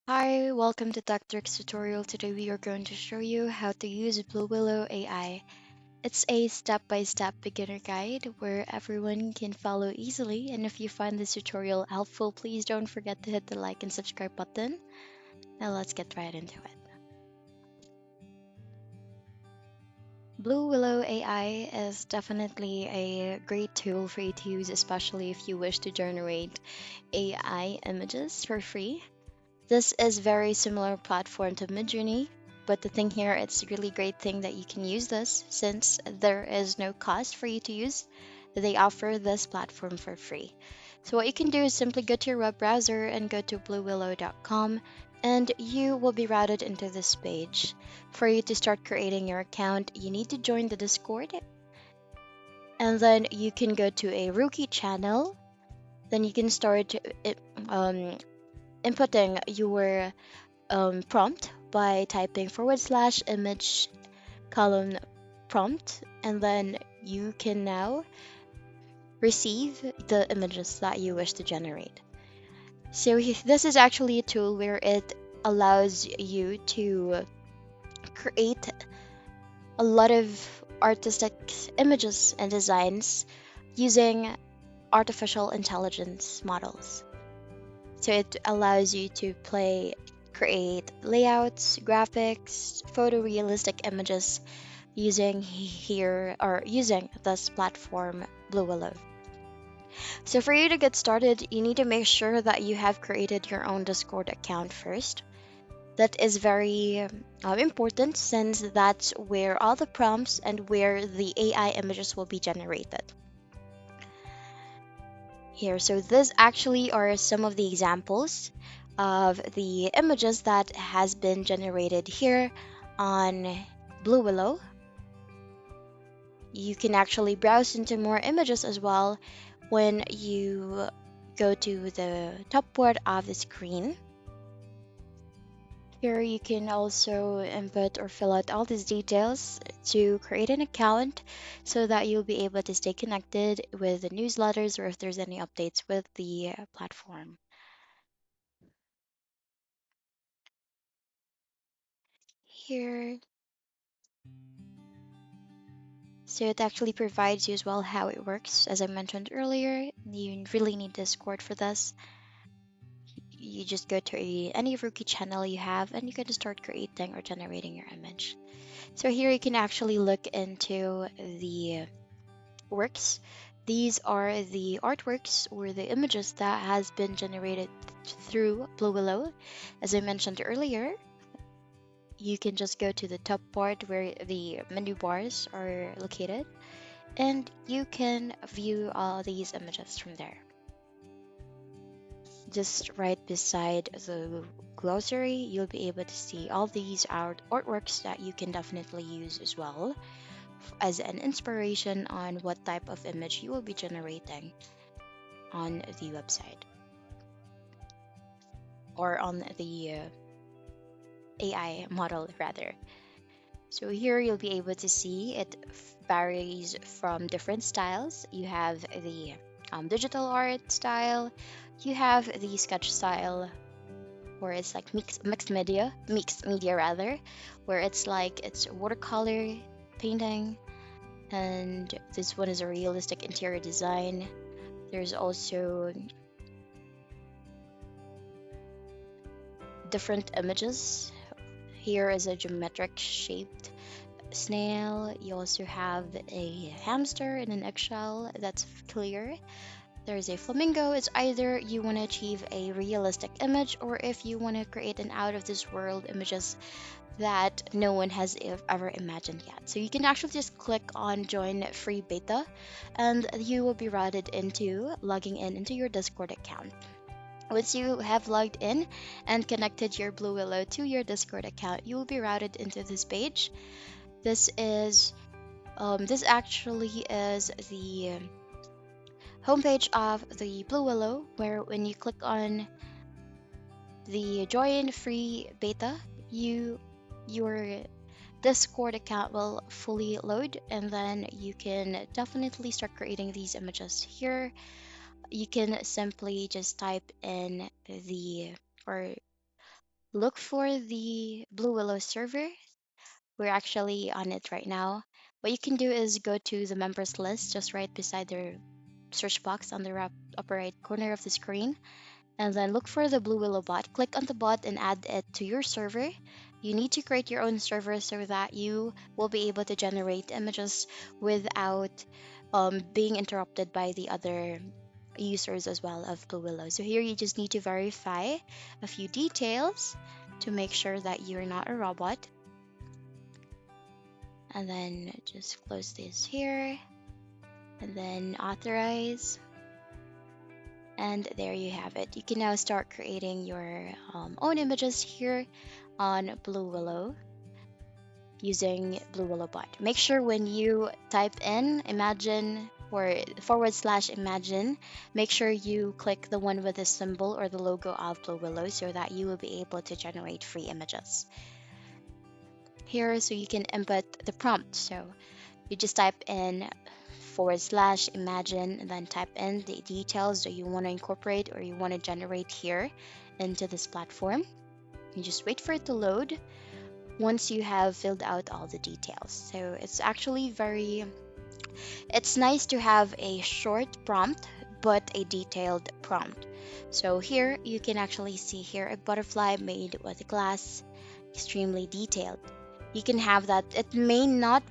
Hi, welcome to TechTricks tutorial. Today we are going to show you how to use Blue Willow AI. It's a step-by-step beginner guide where everyone can follow easily, and if you find this tutorial helpful, please don't forget to hit the like and subscribe button. Now let's get right into it. Blue Willow AI is definitely a great tool for you to use, especially if you wish to generate AI images for free. This is very similar platform to Midjourney, but the thing here, it's a really great thing that you can use this since there is no cost for you to use. They offer this platform for free. So what you can do is simply go to your web browser and go to bluewillow.com and you will be routed into this page. For you to start creating your account, you need to join the Discord and then you can go to a rookie channel. Then you can start um, inputting your prompt by typing / image column prompt, and then you can now receive the images that you wish to generate. So this is actually a tool where it allows you to create a lot of artistic images and designs using artificial intelligence models. So it allows you to create layouts, graphics, photorealistic images using this platform, Blue Willow. So for you to get started, you need to make sure that you have created your own Discord account first. That is very important since that's where all the prompts and where the AI images will be generated. Here, so these actually are some of the examples of the images that has been generated here on Blue Willow. You can actually browse into more images as well when you go to the top part of the screen. Here you can also input or fill out all these details to create an account so that you'll be able to stay connected with the newsletters or if there's any updates with the platform. Here, so it actually provides you as well how it works. As I mentioned earlier, you really need Discord for this. You just go to any rookie channel you have and you can start creating or generating your image. So here you can actually look into the works. These are the artworks or the images that has been generated through Blue Willow. As I mentioned earlier, you can just go to the top part where the menu bars are located and you can view all these images from there. Just right beside the glossary, you'll be able to see all these artworks that you can definitely use as well as an inspiration on what type of image you will be generating on the website or on the AI model rather. So here you'll be able to see it varies from different styles. You have the digital art style, you have the sketch style, where it's like mixed media rather, where it's watercolor painting, and this one is a realistic interior design. There's also different images. Here is a geometric shaped snail. You also have a hamster in an eggshell that's clear. There's a flamingo. It's either you want to achieve a realistic image or if you want to create an out of this world images that no one has ever imagined yet. So you can actually just click on join free beta and you will be routed into logging in into your Discord account. Once you have logged in and connected your Blue Willow to your Discord account, you will be routed into this page. This actually is the homepage of the Blue Willow, where when you click on the join free beta, your Discord account will fully load, and then you can definitely start creating these images here. You can simply just type in the or Look for the Blue Willow server. We're actually on it right now. What you can do is go to the members list just right beside the search box on the upper right corner of the screen, and then look for the Blue Willow bot. Click on the bot and add it to your server. You need to create your own server so that you will be able to generate images without being interrupted by the other users as well of Blue Willow. So here you just need to verify a few details to make sure that you're not a robot. And then just close this here and then authorize. And there you have it. You can now start creating your own images here on Blue Willow using Blue Willow bot. Make sure when you type in imagine or / imagine, make sure you click the one with the symbol or the logo of Blue Willow so that you will be able to generate free images. Here, so you can input the prompt. So you just type in / imagine and then type in the details that you want to incorporate or you want to generate here into this platform. You just wait for it to load once you have filled out all the details. So it's actually it's nice to have a short prompt but a detailed prompt. So here you can actually see here a butterfly made with glass, extremely detailed. You can have that. It may not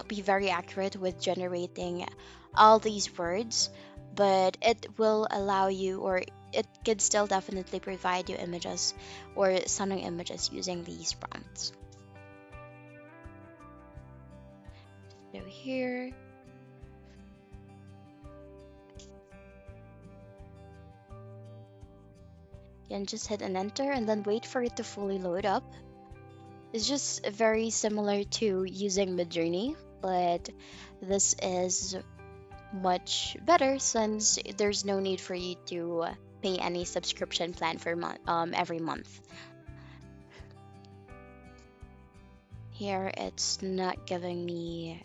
be very accurate with generating all these words, but it will allow you, or it could still definitely provide you images or stunning images using these prompts. So here, you can just hit an enter and then wait for it to fully load up. It's just very similar to using Midjourney, but this is much better since there's no need for you to pay any subscription plan for every month. Here it's not giving me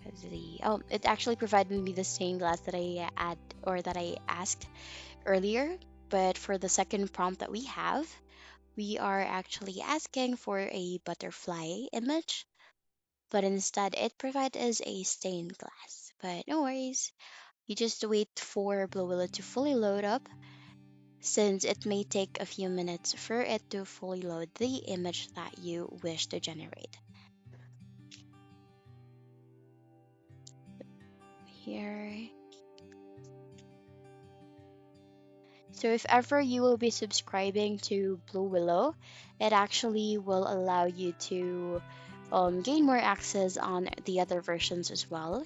it actually provided me the same glass that I asked earlier, but for the second prompt that we have, we are actually asking for a butterfly image, but instead it provides us a stained glass. But no worries, you just wait for Blue Willow to fully load up, since it may take a few minutes for it to fully load the image that you wish to generate. Here. So if ever you will be subscribing to Blue Willow, it actually will allow you to gain more access on the other versions as well.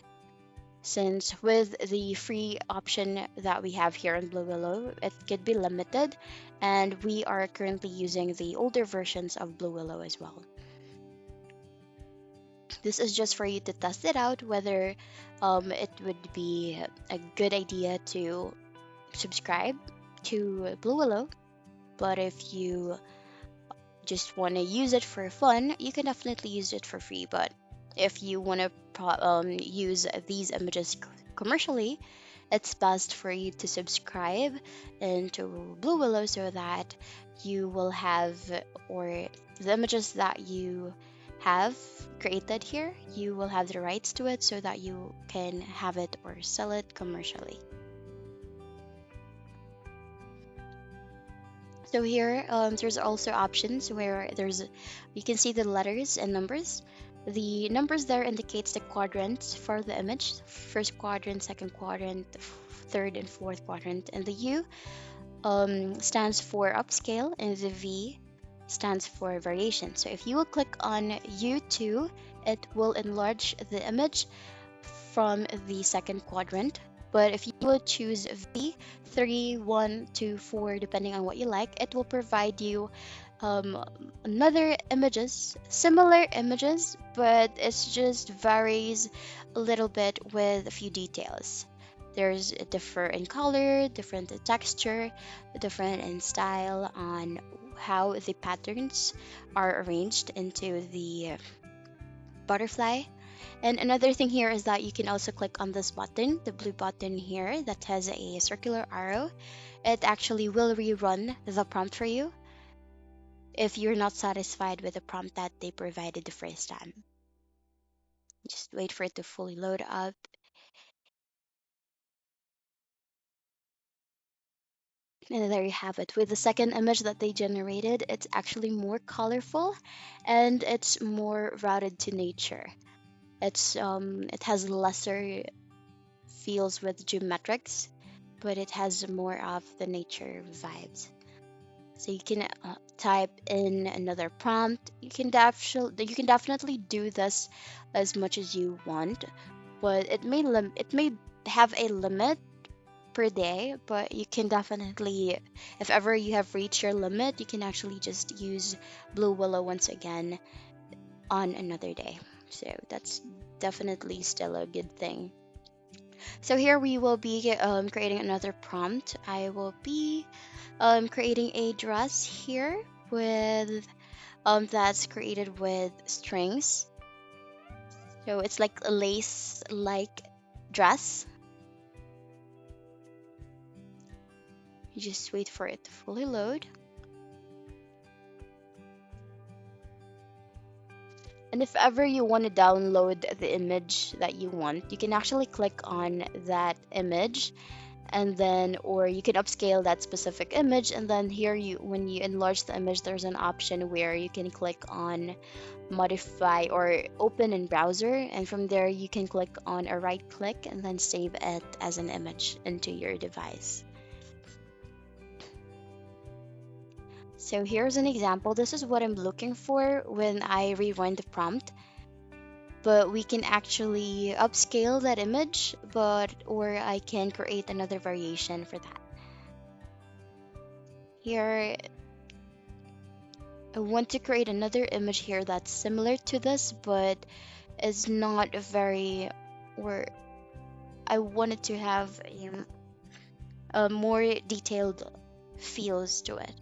Since with the free option that we have here in Blue Willow, it could be limited, and we are currently using the older versions of Blue Willow as well. This is just for you to test it out, whether it would be a good idea to subscribe to Blue Willow. But if you just want to use it for fun, you can definitely use it for free. But if you want to use these images commercially, it's best for you to subscribe into Blue Willow so that you will have, or the images that you have created here, you will have the rights to it so that you can have it or sell it commercially. So here, there's also options where you can see the letters and numbers. The numbers there indicates the quadrants for the image: first quadrant, second quadrant, third and fourth quadrant, and the U stands for upscale, and the V stands for variation. So if you will click on U2, it will enlarge the image from the second quadrant. But if you will choose V3, 1, 2, 4, depending on what you like, it will provide you another images, similar images, but it just varies a little bit with a few details. There's a differ in color, different in texture, different in style on how the patterns are arranged into the butterfly. And another thing here is that you can also click on this button, the blue button here that has a circular arrow. It actually will rerun the prompt for you. if you're not satisfied with the prompt that they provided the first time. Just wait for it to fully load up. And there you have it. With the second image that they generated, it's actually more colorful and it's more routed to nature. It has lesser feels with geometrics, but it has more of the nature vibes. So you can type in another prompt. You can definitely do this as much as you want, but it may have a limit per day. But you can definitely, if ever you have reached your limit, you can actually just use Blue Willow once again on another day. So that's definitely still a good thing. So here we will be creating another prompt. I will be creating a dress here with that's created with strings. So it's like a lace like dress. You just wait for it to fully load. And if ever you want to download the image that you want, you can actually click on that image, and then or you can upscale that specific image, and then here you when you enlarge the image, there's an option where you can click on modify or open in browser, and from there you can click on a right click and then save it as an image into your device. So here's an example. This is what I'm looking for when I rewind the prompt, but we can actually upscale that image, but or I can create another variation for that. Here I want to create another image here that's similar to this, but is not very, or I wanted to have a more detailed feels to it.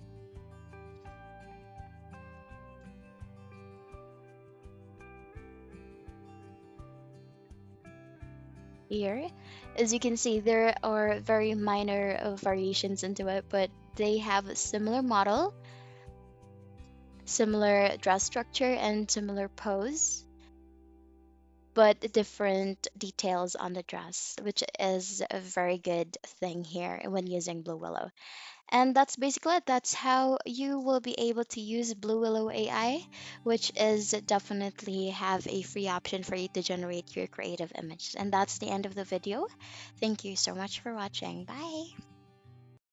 Here, as you can see, there are very minor variations into it, but they have a similar model, similar dress structure, and similar pose, but different details on the dress, which is a very good thing here when using Blue Willow. And that's basically it. That's how you will be able to use Blue Willow AI, which is definitely have a free option for you to generate your creative images. And that's the end of the video. Thank you so much for watching. Bye.